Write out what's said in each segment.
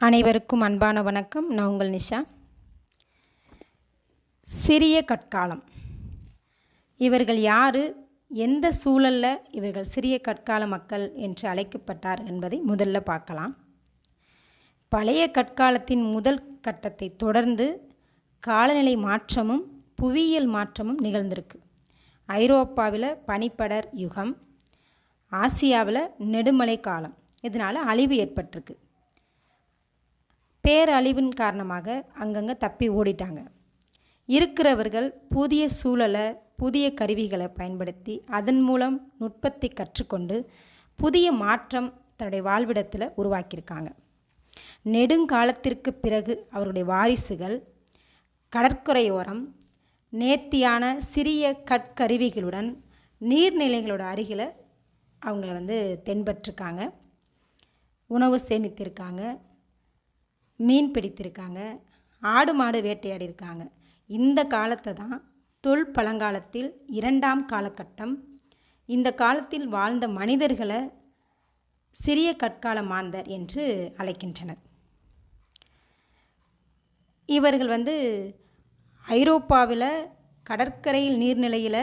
அனைவருக்கும் அன்பான வணக்கம். நான் உங்கள் நிஷா. சிறிய கற்காலம். இவர்கள் யார், எந்த சூழலில் இவர்கள் சிறிய கற்கால மக்கள் என்று அழைக்கப்பட்டார் என்பதை முதல்ல பார்க்கலாம். பழைய கற்காலத்தின் முதல் கட்டத்தை தொடர்ந்து காலநிலை மாற்றமும் புவியியல் மாற்றமும் நிகழ்ந்திருக்கு. ஐரோப்பாவில் பனிப்படர் யுகம், ஆசியாவில் நெடுமழை காலம், இதனால் அழிவு ஏற்பட்டிருக்கு. பேரழிவின் காரணமாக அங்கங்கே தப்பி ஓடிட்டாங்க. இருக்கிறவர்கள் புதிய சூழலை, புதிய கருவிகளை பயன்படுத்தி அதன் மூலம் நுட்பத்தை கற்றுக்கொண்டு புதிய மாற்றம் தன்னுடைய வாழ்விடத்தில் உருவாக்கியிருக்காங்க. நெடுங்காலத்திற்கு பிறகு அவருடைய வாரிசுகள் கடற்கரையோரம் நேர்த்தியான சிறிய கற்கருவிகளுடன் நீர்நிலைகளோட அருகில் அவங்க தென்பட்டிருக்காங்க. உணவு சேமித்திருக்காங்க, மீன் பிடித்திருக்காங்க, ஆடு மாடு வேட்டையாடி இருக்காங்க. இந்த காலத்தை தான் தொல் பழங்காலத்தில் இரண்டாம் காலகட்டம். இந்த காலத்தில் வாழ்ந்த மனிதர்களை சிறிய கற்கால மாந்தர் என்று அழைக்கின்றனர். இவர்கள் ஐரோப்பாவில் கடற்கரையில் நீர்நிலையில்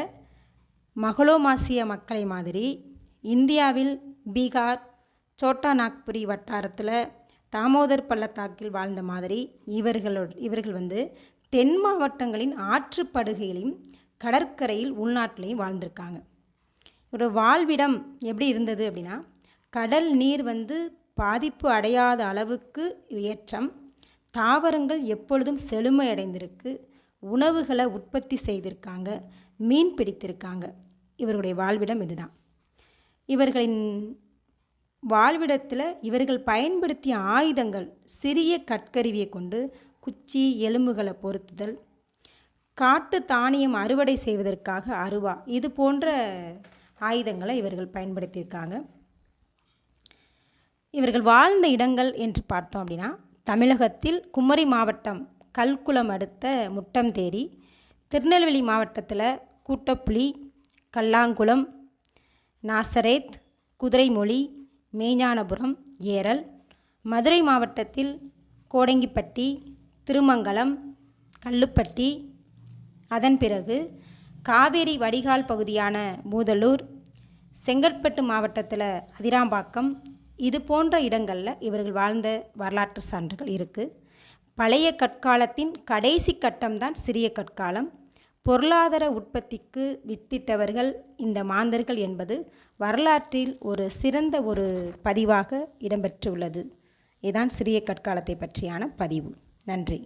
மகளோமாசிய மக்களை மாதிரி இந்தியாவில் பீகார், சோட்டா நாக்புரி வட்டாரத்தில் தாமோதர் பள்ளத்தாக்கில் வாழ்ந்த மாதிரி இவர்கள் தென் மாவட்டங்களின் ஆற்றுப்படுகையிலையும் கடற்கரையில் உள்நாட்டிலையும் வாழ்ந்திருக்காங்க. இவரோட வாழ்விடம் எப்படி இருந்தது அப்படின்னா, கடல் நீர் பாதிப்பு அடையாத அளவுக்கு ஏற்றம், தாவரங்கள் எப்பொழுதும் செழுமை அடைந்திருக்கு, உணவுகளை உற்பத்தி செய்திருக்காங்க, மீன் பிடித்திருக்காங்க. இவருடைய வாழ்விடம் இதுதான். இவர்களின் வாழ்விடத்தில் இவர்கள் பயன்படுத்திய ஆயுதங்கள் சிறிய கற்கருவியை கொண்டு குச்சி, எலும்புகளை பொருத்துதல், காட்டு தானியம் அறுவடை செய்வதற்காக அருவா, இது போன்ற ஆயுதங்களை இவர்கள் பயன்படுத்தியிருக்காங்க. இவர்கள் வாழ்ந்த இடங்கள் என்று பார்த்தோம் அப்படின்னா, தமிழகத்தில் குமரி மாவட்டம் கல்குளம் அடுத்த முட்டம்தேரி, திருநெல்வேலி மாவட்டத்தில் கூட்டப்புலி, கல்லாங்குளம், நாசரேத், குதிரைமொழி, மெய்ஞானபுரம், ஏரல், மதுரை மாவட்டத்தில் கோடங்கிப்பட்டி, திருமங்கலம், கல்லுப்பட்டி, அதன் பிறகு காவேரி வடிகால் பகுதியான மூதலூர், செங்கற்பட்டு மாவட்டத்தில் அதிராம்பாக்கம், இது போன்ற இடங்களில் இவர்கள் வாழ்ந்த வரலாற்று சான்றுகள் இருக்குது. பழைய கற்காலத்தின் கடைசி கட்டம்தான் சிறிய கற்காலம். பொருளாதார உற்பத்திக்கு வித்திட்டவர்கள் இந்த மாந்தர்கள் என்பது வரலாற்றில் ஒரு சிறந்த பதிவாக இடம்பெற்றுள்ளது. இதுதான் சிறிய கற்காலத்தை பற்றியான பதிவு. நன்றி.